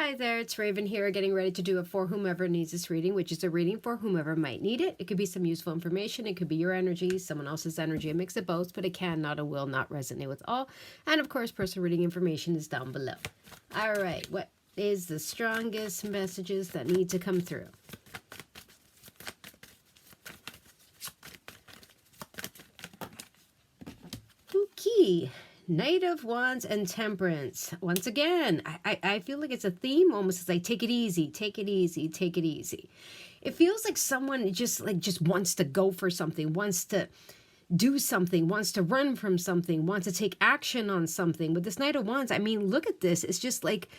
Hi there, it's Raven here, getting ready to do a For Whomever Needs This reading, which is a reading for whomever might need it. It could be some useful information, it could be your energy, someone else's energy, a mix of both, but it can not and will not resonate with all. And of course, personal reading information is down below. All right, what is the strongest messages that need to come through? Okay. Knight of Wands and Temperance. Once again, I feel like it's a theme almost. It's like, take it easy, take it easy, take it easy. It feels like someone just wants to go for something, wants to do something, wants to run from something, wants to take action on something. With this Knight of Wands, I mean, look at this. It's just like,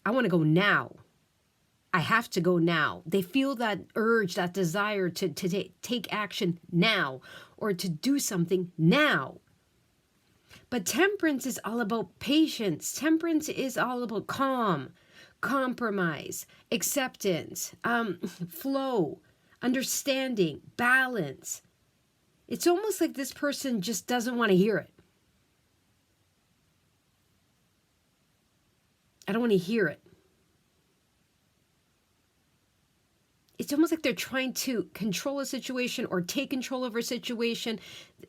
I want to go now. I have to go now. They feel that urge, that desire to take action now or to do something now. But temperance is all about patience. Temperance is all about calm, compromise, acceptance, flow, understanding, balance. It's almost like this person just doesn't want to hear it. I don't want to hear it. It's almost like they're trying to control a situation or take control of a situation.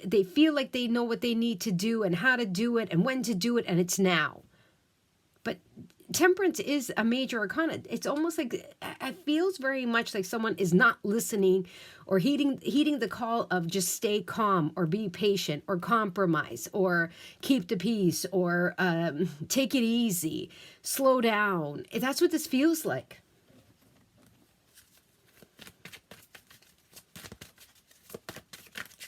They feel like they know what they need to do and how to do it and when to do it, and it's now. But temperance is a major arcana. It's almost like it feels very much like someone is not listening or heeding the call of just stay calm or be patient or compromise or keep the peace or take it easy, slow down. That's what this feels like.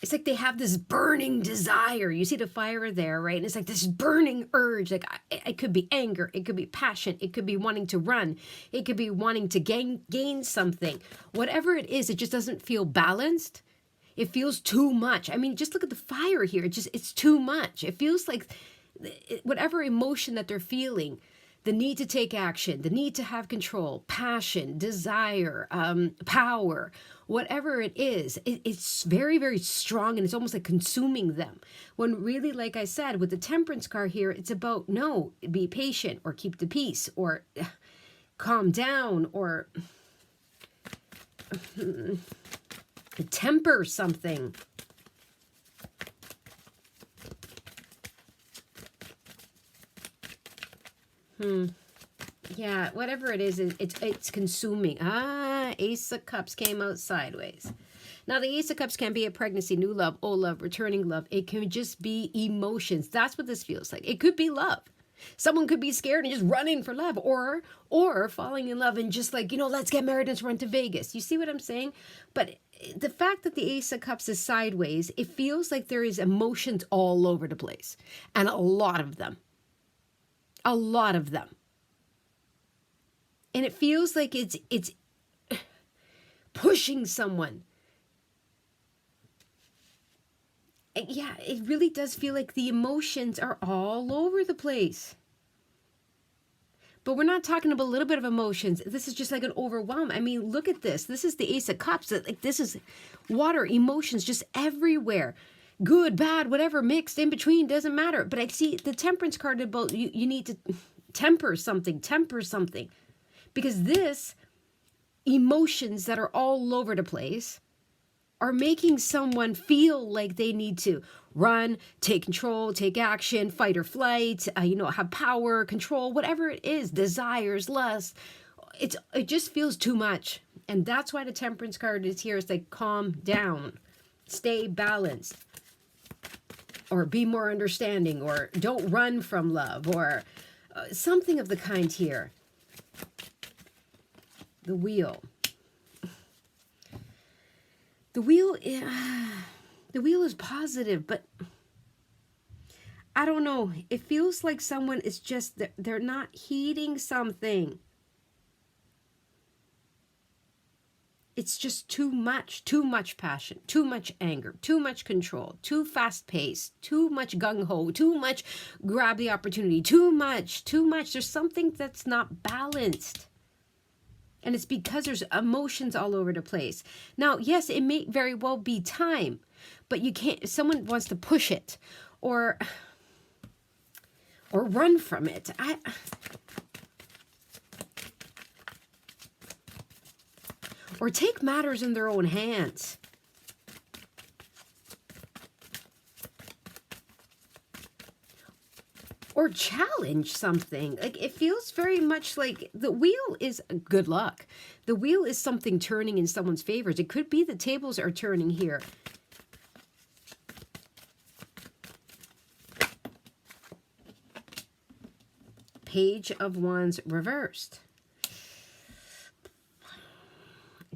It's like they have this burning desire. You see the fire there, right? And it's like this burning urge. Like it could be anger. It could be passion. It could be wanting to run. It could be wanting to gain something. Whatever it is, it just doesn't feel balanced. It feels too much. I mean, just look at the fire here. It's too much. It feels like whatever emotion that they're feeling, the need to take action, the need to have control, passion, desire, power, whatever it is, it's very, very strong, and it's almost like consuming them. When really, like I said, with the temperance card here, it's about, no, be patient or keep the peace or calm down or temper something. Yeah, whatever it is, it's consuming. Ace of Cups came out sideways. Now, the Ace of Cups can be a pregnancy, new love, old love, returning love. It can just be emotions. That's what this feels like. It could be love. Someone could be scared and just running for love, or falling in love and just like, let's get married and run to Vegas. You see what I'm saying? But the fact that the Ace of Cups is sideways, it feels like there is emotions all over the place, and a lot of them. A lot of them. And it feels like it's pushing someone. And yeah, it really does feel like the emotions are all over the place. But we're not talking about a little bit of emotions. This is just like an overwhelm. I mean, look at this. This is the Ace of Cups. Like, this is water, emotions just everywhere. Good, bad, whatever, mixed in between, doesn't matter. But I see the temperance card about you need to temper something. Because this, emotions that are all over the place, are making someone feel like they need to run, take control, take action, fight or flight, have power, control, whatever it is, desires, lust. It just feels too much. And that's why the temperance card is here. It's like, calm down, stay balanced, or be more understanding, or don't run from love, or something of the kind here. The Wheel. The wheel is positive, but I don't know. It feels like someone is just, they're not heeding something. It's just too much passion, too much anger, too much control, too fast paced, too much gung-ho, too much grab the opportunity, too much. There's something that's not balanced. And it's because there's emotions all over the place. Now, yes, it may very well be time, but you can't, if someone wants to push it or run from it. or take matters in their own hands. Or challenge something. Like, it feels very much like the wheel is good luck. The wheel is something turning in someone's favors. It could be the tables are turning here. Page of Wands reversed.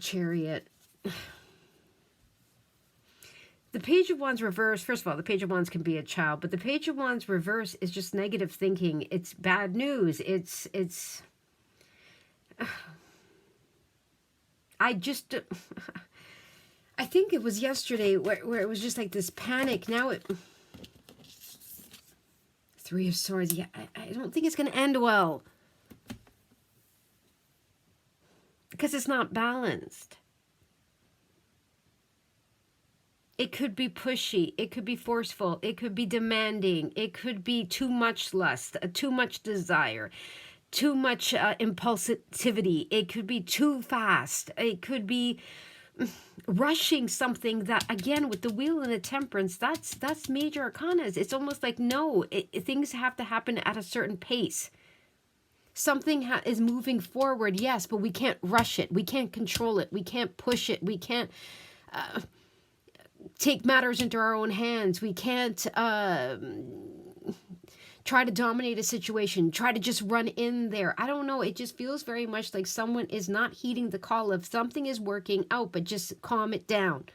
Chariot. The Page of Wands reverse, first of all, the Page of Wands can be a child, but the Page of Wands reverse is just negative thinking. It's bad news. I think it was yesterday where it was just like this panic. Now Three of Swords. Yeah, I don't think it's going to end well. Because it's not balanced. It could be pushy. It could be forceful. It could be demanding. It could be too much lust, too much desire, too much impulsivity. It could be too fast. It could be rushing something that, again, with the Wheel and the Temperance, that's major arcanas. It's almost like, no, things have to happen at a certain pace. Something is moving forward, yes, but we can't rush it. We can't control it. We can't push it. We can't take matters into our own hands. We can't try to dominate a situation, try to just run in there. I don't know. It just feels very much like someone is not heeding the call of something is working out, but just calm it down.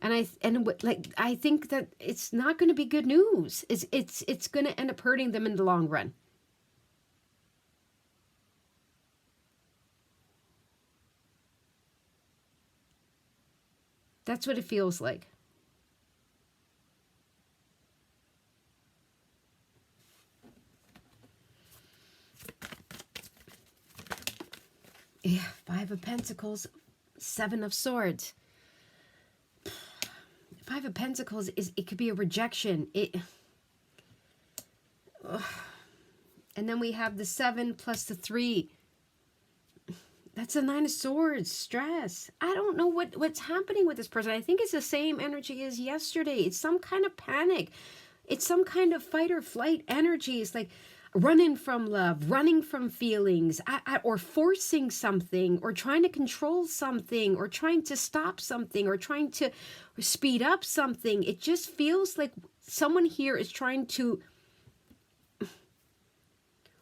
And I think that it's not going to be good news. It's going to end up hurting them in the long run. That's what it feels like. Yeah, Five of Pentacles, Seven of Swords. Five of Pentacles it could be a rejection. And then we have the 7 plus the 3. That's a 9 of Swords, stress. I don't know what's happening with this person. I think it's the same energy as yesterday. It's some kind of panic. It's some kind of fight or flight energy. It's like running from love, running from feelings, or forcing something, or trying to control something, or trying to stop something, or trying to speed up something. It just feels like someone here is trying to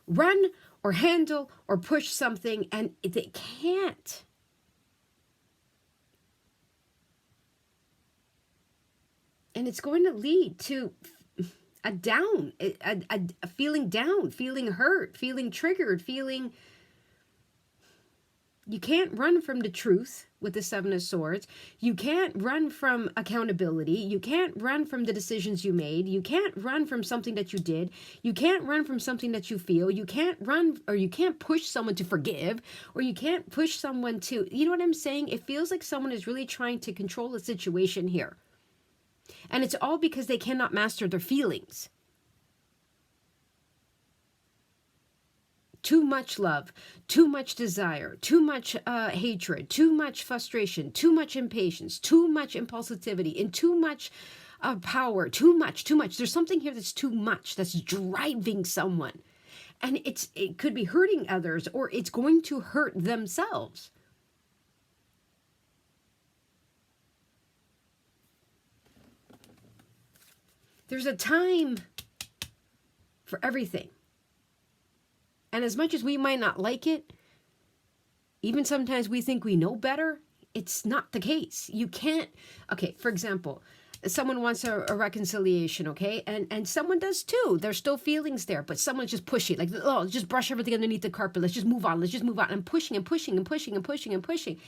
run or handle or push something, and they can't. And it's going to lead to a feeling down, feeling hurt, feeling triggered, feeling... You can't run from the truth with the 7 of Swords. You can't run from accountability. You can't run from the decisions you made. You can't run from something that you did. You can't run from something that you feel. You can't run, or you can't push someone to forgive, or you can't push someone to... You know what I'm saying? It feels like someone is really trying to control a situation here. And it's all because they cannot master their feelings. Too much love, too much desire, too much hatred, too much frustration, too much impatience, too much impulsivity, and too much power, too much. There's something here that's too much, that's driving someone. And it could be hurting others, or it's going to hurt themselves. There's a time for everything. And as much as we might not like it, even sometimes we think we know better, it's not the case. You can't... Okay, for example, someone wants a reconciliation, okay? And someone does too. There's still feelings there, but someone's just pushing. Like, oh, just brush everything underneath the carpet. Let's just move on. And pushing and pushing and pushing and pushing and pushing.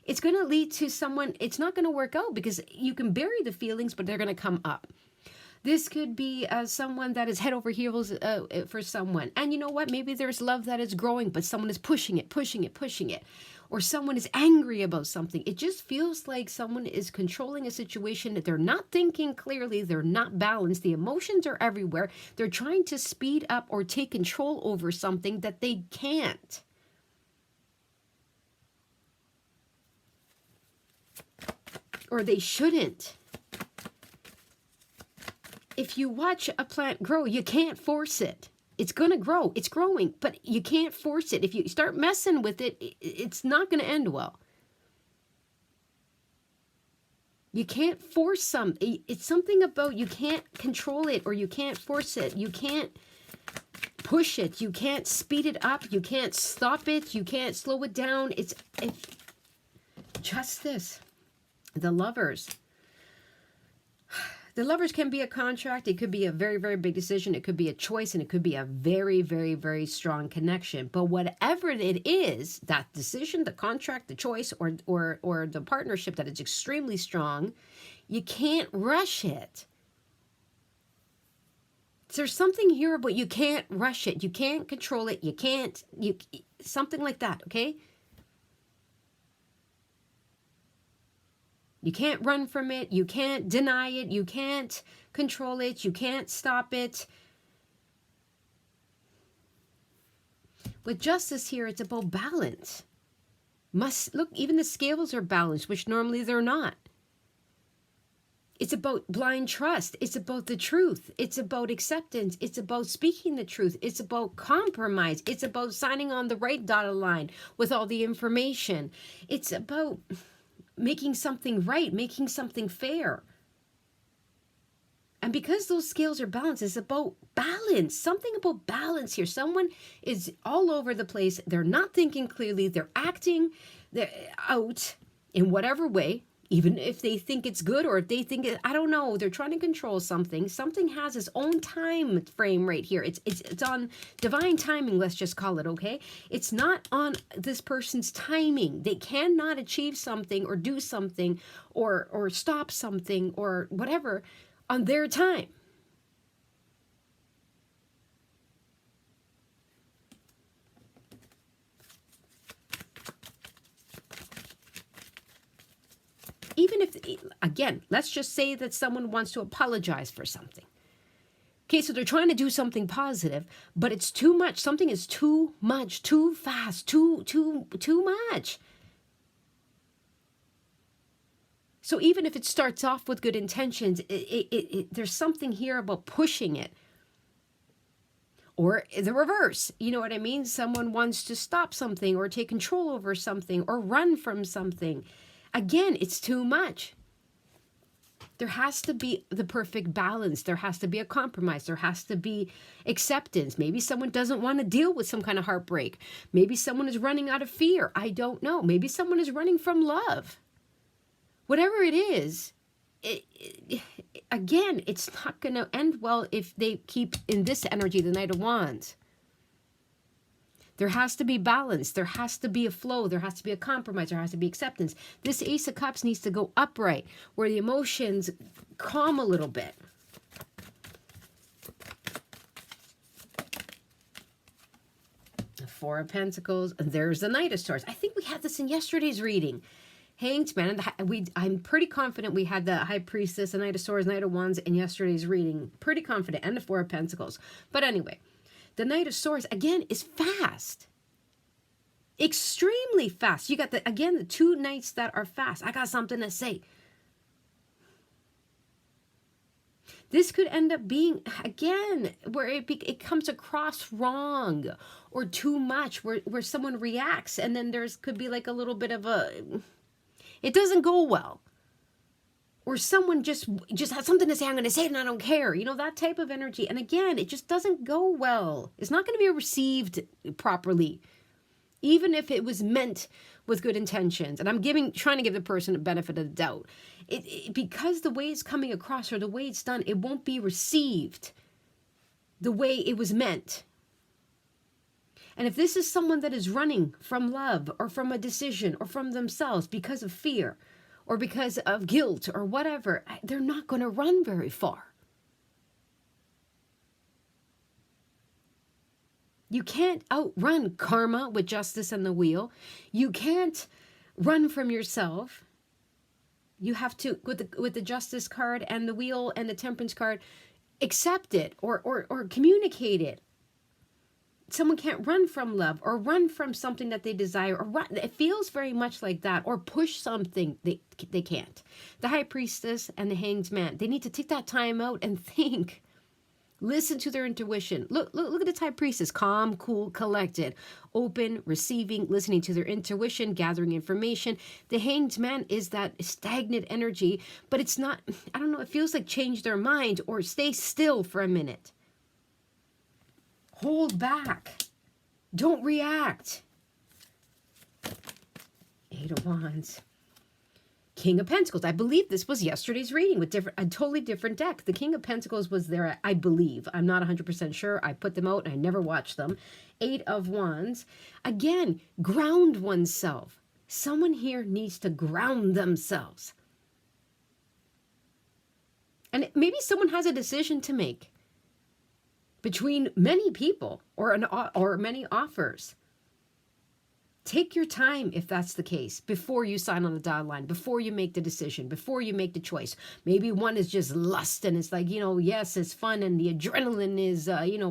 It's going to lead to someone... It's not going to work out because you can bury the feelings, but they're going to come up. This could be someone that is head over heels for someone. And you know what? Maybe there's love that is growing, but someone is pushing it. Or someone is angry about something. It just feels like someone is controlling a situation that they're not thinking clearly. They're not balanced. The emotions are everywhere. They're trying to speed up or take control over something that they can't. or they shouldn't. If you watch a plant grow, you can't force it. It's going to grow. It's growing, but you can't force it. If you start messing with it, it's not going to end well. You can't force something. It's something about you can't control it or you can't force it. You can't push it. You can't speed it up. You can't stop it. You can't slow it down. It's just this. The Lovers. The Lovers can be a contract. It could be a very, very big decision. It could be a choice, and it could be a very, very, very strong connection. But whatever it is, that decision, the contract, the choice, or the partnership that is extremely strong, you can't rush it. There's something here about you can't rush it. You can't control it. Something like that, okay? You can't run from it. You can't deny it. You can't control it. You can't stop it. With Justice here, it's about balance. Look, even the scales are balanced, which normally they're not. It's about blind trust. It's about the truth. It's about acceptance. It's about speaking the truth. It's about compromise. It's about signing on the right dotted line with all the information. It's about making something right, making something fair. And because those scales are balanced, it's about balance, something about balance here. Someone is all over the place. They're not thinking clearly. They're acting out in whatever way, even if they think it's good or if they think I don't know, they're trying to control something. Something has its own time frame right here. It's on divine timing, let's just call it, okay? It's not on this person's timing. They cannot achieve something or do something or stop something or whatever on their time. Even if, again, let's just say that someone wants to apologize for something. Okay, so they're trying to do something positive, but it's too much. Something is too much, too fast, too much. So even if it starts off with good intentions, there's something here about pushing it. Or the reverse, you know what I mean? Someone wants to stop something or take control over something or run from something. Again, it's too much. There has to be the perfect balance. There has to be a compromise. There has to be acceptance. Maybe someone doesn't want to deal with some kind of heartbreak. Maybe someone is running out of fear. I don't know. Maybe someone is running from love. Whatever it is, again, it's not going to end well if they keep in this energy, the Knight of Wands. There has to be balance. There has to be a flow. There has to be a compromise. There has to be acceptance. This Ace of Cups needs to go upright, where the emotions calm a little bit. The Four of Pentacles. There's the Knight of Swords. I think we had this in yesterday's reading. Hanged Man. I'm pretty confident we had the High Priestess, the Knight of Swords, Knight of Wands in yesterday's reading. Pretty confident. And the Four of Pentacles. But anyway. The Knight of Swords, again, is fast. Extremely fast. You got, the two knights that are fast. I got something to say. This could end up being, again, where it comes across wrong or too much, where someone reacts and then could be like a little bit of it doesn't go well. Or someone just has something to say, I'm going to say it and I don't care. You know, that type of energy. And again, it just doesn't go well. It's not going to be received properly. Even if it was meant with good intentions. And I'm trying to give the person a benefit of the doubt. Because the way it's coming across or the way it's done, it won't be received the way it was meant. And if this is someone that is running from love or from a decision or from themselves because of fear, or because of guilt or whatever, they're not going to run very far. You can't outrun karma with Justice and the Wheel. You can't run from yourself. You have to, with the Justice card and the Wheel and the Temperance card, accept it or communicate it. someone can't run from love or run from something that they desire, or run. It feels very much like that, or push something they can't. The High Priestess and the Hanged Man, they need to take that time out and think. Listen to their intuition. Look at the High Priestess, calm, cool, collected, open, receiving, listening to their intuition, gathering information. The Hanged Man is that stagnant energy, but it's not, I don't know, it feels like change their mind or stay still for a minute. Hold back. Don't react. Eight of Wands. King of Pentacles. I believe this was yesterday's reading with a totally different deck. The King of Pentacles was there, I believe. I'm not 100% sure. I put them out and I never watched them. Eight of Wands. Again, ground oneself. Someone here needs to ground themselves. And maybe someone has a decision to make between many people or many offers. Take your time if that's the case before you sign on the dotted line, before you make the decision, before you make the choice. Maybe one is just lust and it's like, yes, it's fun and the adrenaline is,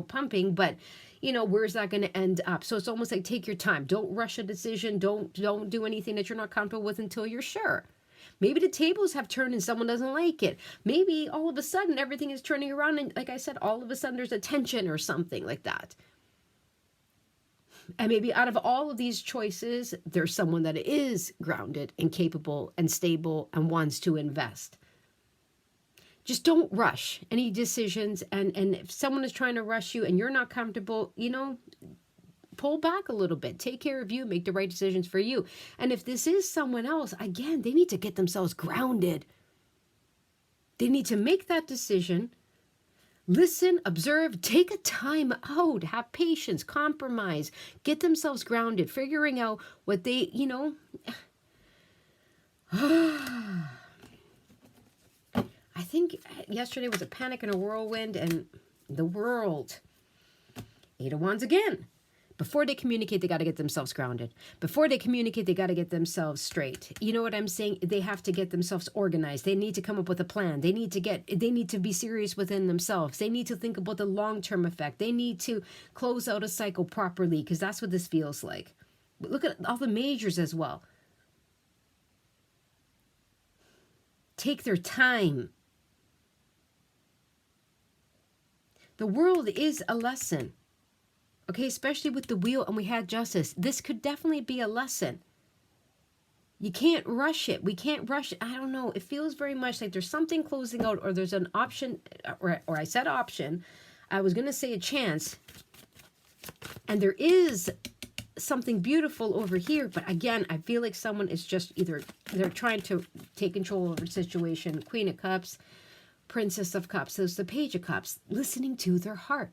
pumping, but, where's that going to end up? So it's almost like take your time. Don't rush a decision. Don't do anything that you're not comfortable with until you're sure. Maybe the tables have turned and someone doesn't like it. Maybe all of a sudden everything is turning around and, like I said, all of a sudden there's a tension or something like that. And maybe out of all of these choices, there's someone that is grounded and capable and stable and wants to invest. Just don't rush any decisions. And if someone is trying to rush you and you're not comfortable, pull back a little bit. Take care of you. Make the right decisions for you. And if this is someone else, again, they need to get themselves grounded. They need to make that decision. Listen, observe, take a time out, have patience, compromise, get themselves grounded, figuring out what they, I think yesterday was a panic and a whirlwind, and the world. Eight of Wands again. Before they communicate, they got to get themselves grounded. Before they communicate, they got to get themselves straight. You know what I'm saying? They have to get themselves organized. They need to come up with a plan. They need to be serious within themselves. They need to think about the long-term effect. They need to close out a cycle properly, because that's what this feels like. But look at all the majors as well. Take their time. The world is a lesson. Okay, especially with the wheel and we had justice. This could definitely be a lesson. You can't rush it. We can't rush it. I don't know. It feels very much like there's something closing out, or there's an option, or I said option. I was going to say a chance. And there is something beautiful over here. But again, I feel like someone is just either, they're trying to take control over the situation. Queen of Cups, Princess of Cups. There's the Page of Cups. Listening to their heart.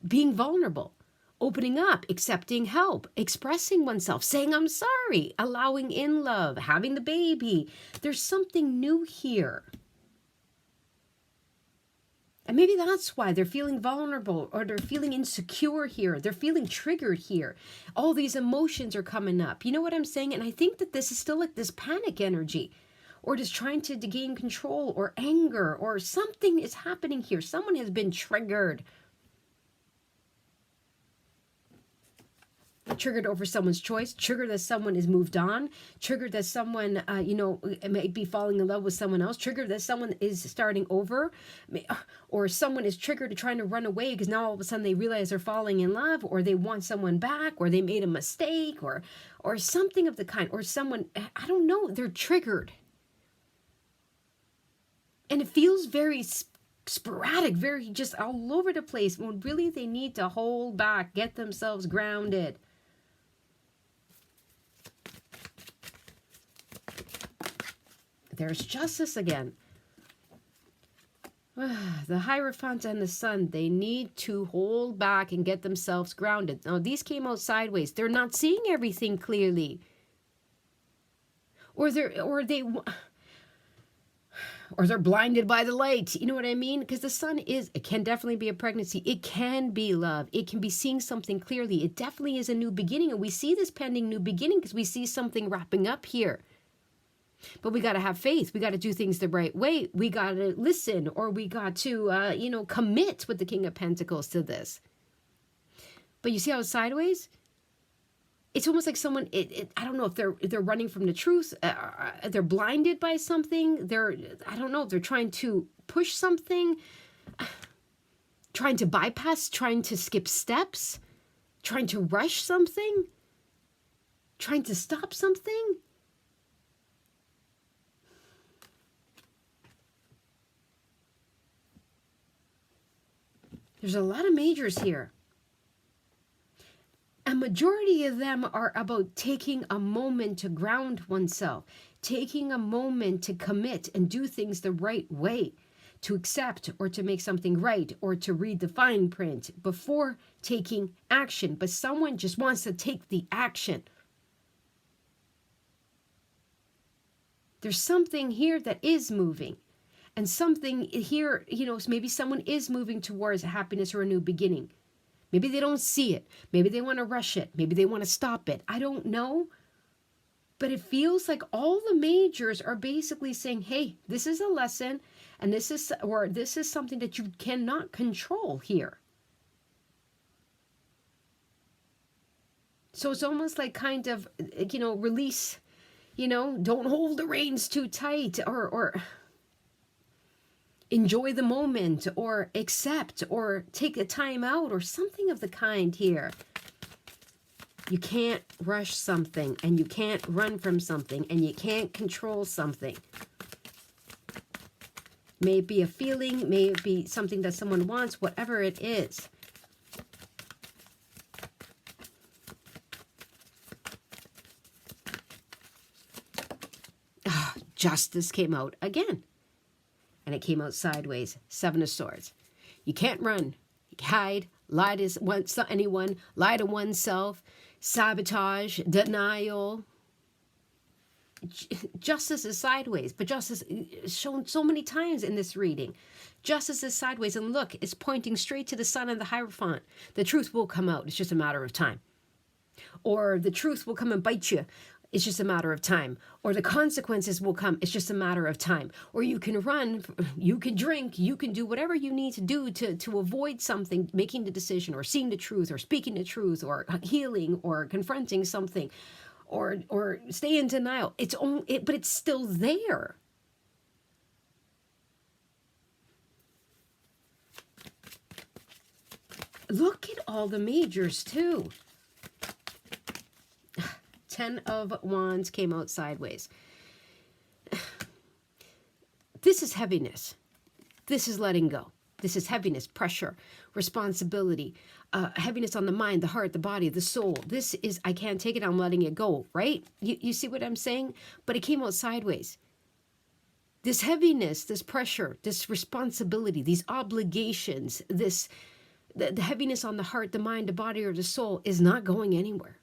Being vulnerable. Opening up, accepting help, expressing oneself, saying I'm sorry, allowing in love, having the baby. There's something new here. And maybe that's why they're feeling vulnerable, or they're feeling insecure here. They're feeling triggered here. All these emotions are coming up. You know what I'm saying? And I think that this is still like this panic energy, or just trying to gain control, or anger, or something is happening here. Someone has been triggered. Triggered over someone's choice, triggered that someone is moved on, triggered that someone, may be falling in love with someone else, triggered that someone is starting over, or someone is triggered to trying to run away because now all of a sudden they realize they're falling in love, or they want someone back, or they made a mistake, or something of the kind, or someone, I don't know, they're triggered. And it feels very sporadic, very just all over the place, when really they need to hold back, get themselves grounded. There's justice again. The Hierophant and the Sun, they need to hold back and get themselves grounded. Now, these came out sideways. They're not seeing everything clearly. Or they're blinded by the light. You know what I mean? Because the Sun it can definitely be a pregnancy. It can be love. It can be seeing something clearly. It definitely is a new beginning. And we see this pending new beginning because we see something wrapping up here. But we got to have faith. We got to do things the right way. We got to listen, or we got to, commit with the King of Pentacles to this. But you see how it's sideways? It's almost like someone, I don't know if they're running from the truth. They're blinded by something. I don't know if they're trying to push something, trying to bypass, trying to skip steps, trying to rush something, trying to stop something. There's a lot of majors here. A majority of them are about taking a moment to ground oneself, taking a moment to commit and do things the right way, to accept or to make something right or to read the fine print before taking action. But someone just wants to take the action. There's something here that is moving. And something here, maybe someone is moving towards happiness or a new beginning. Maybe they don't see it. Maybe they want to rush it. Maybe they want to stop it. I don't know. But it feels like all the majors are basically saying, hey, this is a lesson, and this is something that you cannot control here. So it's almost like kind of, release, don't hold the reins too tight, or enjoy the moment, or accept, or take a time out, or something of the kind here. You can't rush something, and you can't run from something, and you can't control something. May it be a feeling, may it be something that someone wants, whatever it is. Justice came out again. And it came out sideways. 7 of Swords. You can't run, hide, lie to anyone, lie to oneself, sabotage, denial. Justice is sideways, but justice is shown so many times in this reading. Justice is sideways, and look, it's pointing straight to the sun and the Hierophant. The truth will come out. It's just a matter of time. Or the truth will come and bite you. It's just a matter of time. Or the consequences will come. It's just a matter of time. Or you can run, you can drink, you can do whatever you need to do to avoid something, making the decision, or seeing the truth, or speaking the truth, or healing, or confronting something, or stay in denial. But it's still there. Look at all the majors too. 10 of Wands came out sideways. This is heaviness. This is letting go. This is heaviness, pressure, responsibility, heaviness on the mind, the heart, the body, the soul. This is, I can't take it, I'm letting it go, right? You see what I'm saying? But it came out sideways. This heaviness, this pressure, this responsibility, these obligations, the heaviness on the heart, the mind, the body, or the soul is not going anywhere.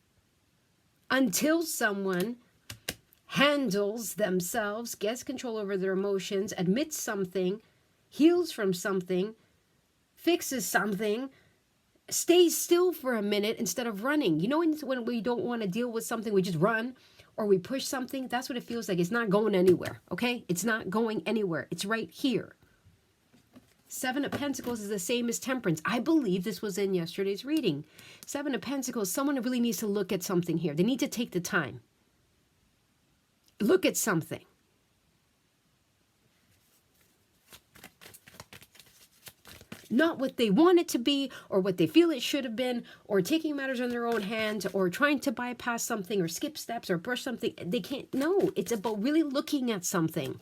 Until someone handles themselves, gets control over their emotions, admits something, heals from something, fixes something, stays still for a minute instead of running. When we don't want to deal with something, we just run, or we push something. That's what it feels like. It's not going anywhere, okay? It's not going anywhere. It's right here. 7 of Pentacles is the same as Temperance. I believe this was in yesterday's reading. 7 of Pentacles, someone really needs to look at something here. They need to take the time. Look at something. Not what they want it to be, or what they feel it should have been, or taking matters in their own hands, or trying to bypass something, or skip steps, or brush something. They can't. No, it's about really looking at something.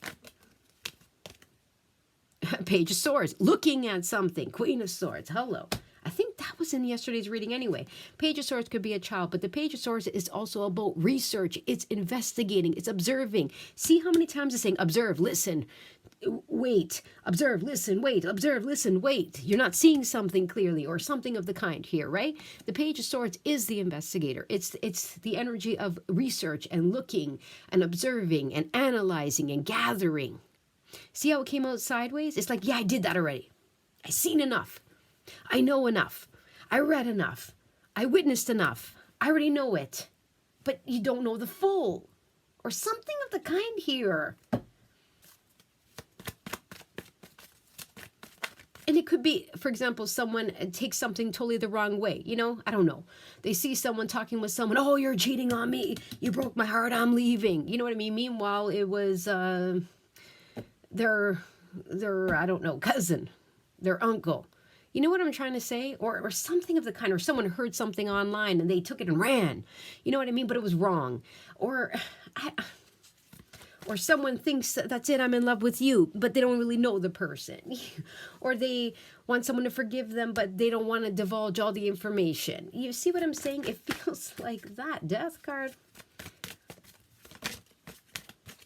Page of Swords, looking at something. Queen of Swords, hello. I think that was in yesterday's reading anyway. Page of Swords could be a child, but the Page of Swords is also about research. It's investigating. It's observing. See how many times it's saying observe, listen, wait, observe, listen, wait, observe, listen, wait. You're not seeing something clearly, or something of the kind here, right? The Page of Swords is the investigator. It's the energy of research and looking and observing and analyzing and gathering. See how it came out sideways? It's like, yeah, I did that already. I seen enough. I know enough. I read enough. I witnessed enough. I already know it. But you don't know the full. Or something of the kind here. And it could be, for example, someone takes something totally the wrong way. You know, I don't know. They see someone talking with someone. Oh, you're cheating on me. You broke my heart. I'm leaving. You know what I mean? Meanwhile, it was their I don't know, cousin, their uncle. You know what I'm trying to say? Or something of the kind. Or someone heard something online and they took it and ran. You know what I mean? But it was wrong. Or someone thinks that's it, I'm in love with you, but they don't really know the person. Or they want someone to forgive them, but they don't want to divulge all the information. You see what I'm saying? It feels like that. Death card.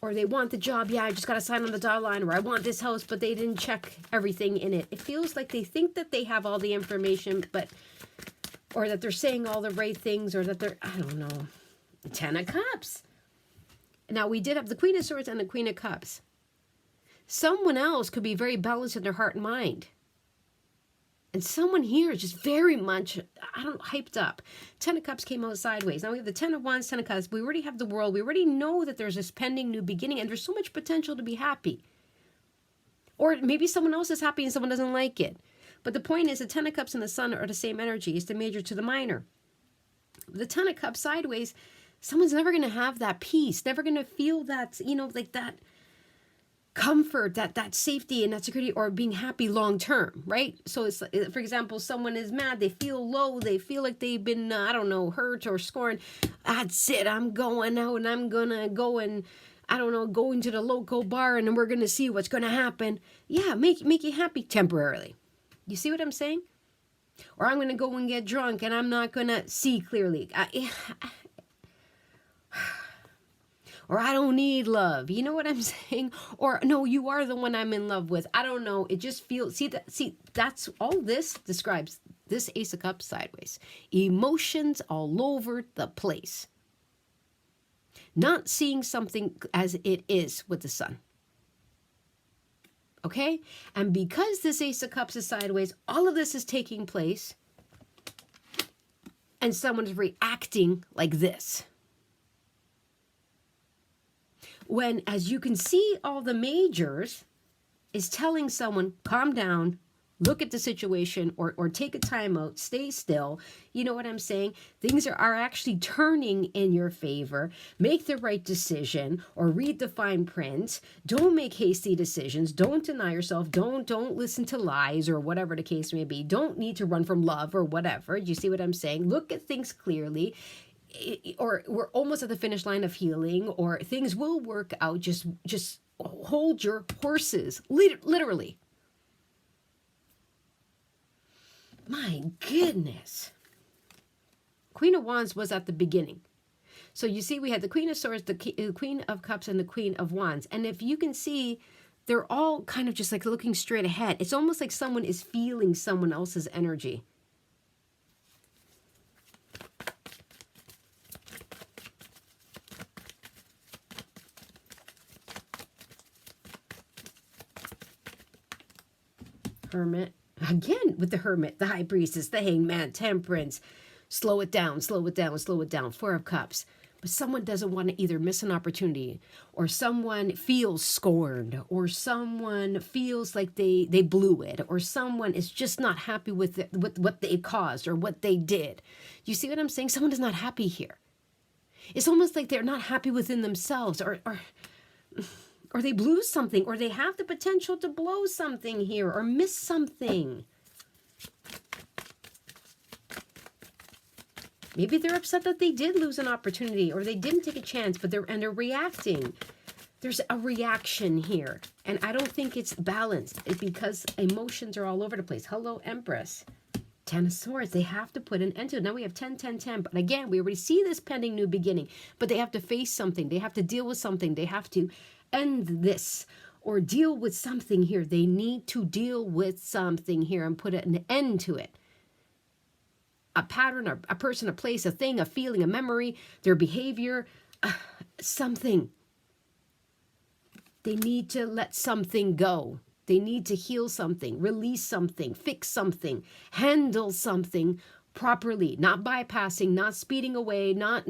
Or they want the job. Yeah, I just got to sign on the dotted line. Or I want this house, but they didn't check everything in it. It feels like they think that they have all the information, or that they're saying all the right things, or that they're, I don't know. 10 of Cups. Now, we did have the Queen of Swords and the Queen of Cups. Someone else could be very balanced in their heart and mind. And someone here is just very much, hyped up. 10 of Cups came out sideways. Now we have the 10 of Wands, 10 of Cups. We already have the World. We already know that there's this pending new beginning, and there's so much potential to be happy. Or maybe someone else is happy and someone doesn't like it. But the point is, the 10 of Cups and the Sun are the same energy. It's the major to the minor. The 10 of Cups sideways, someone's never going to have that peace, never going to feel that, like that comfort, that safety and that security, or being happy long term, right? So it's, for example, someone is mad, they feel low, they feel like they've been, hurt or scorned. That's it, I'm going out and I'm going to go and, go into the local bar and then we're going to see what's going to happen. Yeah, make you happy temporarily. You see what I'm saying? Or I'm going to go and get drunk and I'm not going to see clearly. Or I don't need love. You know what I'm saying? Or no, you are the one I'm in love with. I don't know. It just feels, that's all this describes this Ace of Cups sideways. Emotions all over the place. Not seeing something as it is with the Sun. Okay? And because this Ace of Cups is sideways, all of this is taking place. And someone is reacting like this. When, as you can see, all the majors is telling someone, calm down, look at the situation, or take a time out, stay still. You know what I'm saying? Things are actually turning in your favor. Make the right decision, or read the fine print. Don't make hasty decisions. Don't deny yourself. Don't listen to lies, or whatever the case may be. Don't need to run from love or whatever. You see what I'm saying? Look at things clearly. Or we're almost at the finish line of healing, or things will work out. Just hold your horses, literally. My goodness. Queen of Wands was at the beginning. So you see, we had the Queen of Swords, the Queen of Cups, and the Queen of Wands. And if you can see, they're all kind of just like looking straight ahead. It's almost like someone is feeling someone else's energy. Hermit. Again, with the Hermit, the High Priestess, the Hangman, Temperance. Slow it down, slow it down, slow it down. Four of Cups. But someone doesn't want to either miss an opportunity, or someone feels scorned, or someone feels like they blew it, or someone is just not happy with what they caused or what they did. You see what I'm saying? Someone is not happy here. It's almost like they're not happy within themselves, or they blew something, or they have the potential to blow something here, or miss something. Maybe they're upset that they did lose an opportunity, or they didn't take a chance, but they're reacting. There's a reaction here, and I don't think it's balanced. It's because emotions are all over the place. Hello, Empress. 10 of Swords. They have to put an end to it. Now we have 10, 10, 10. But again, we already see this pending new beginning. But they have to face something. They have to deal with something. They have to end this, or deal with something here. They need to deal with something here and put an end to it. A pattern, a person, a place, a thing, a feeling, a memory, their behavior, something. They need to let something go. They need to heal something, release something, fix something, handle something properly, not bypassing, not speeding away, not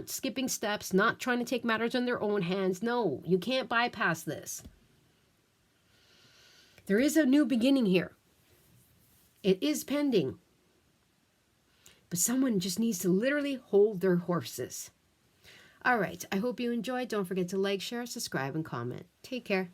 skipping steps, not trying to take matters in their own hands. No, you can't bypass this. There is a new beginning here. It is pending. But someone just needs to literally hold their horses. All right. I hope you enjoyed. Don't forget to like, share, subscribe, and comment. Take care.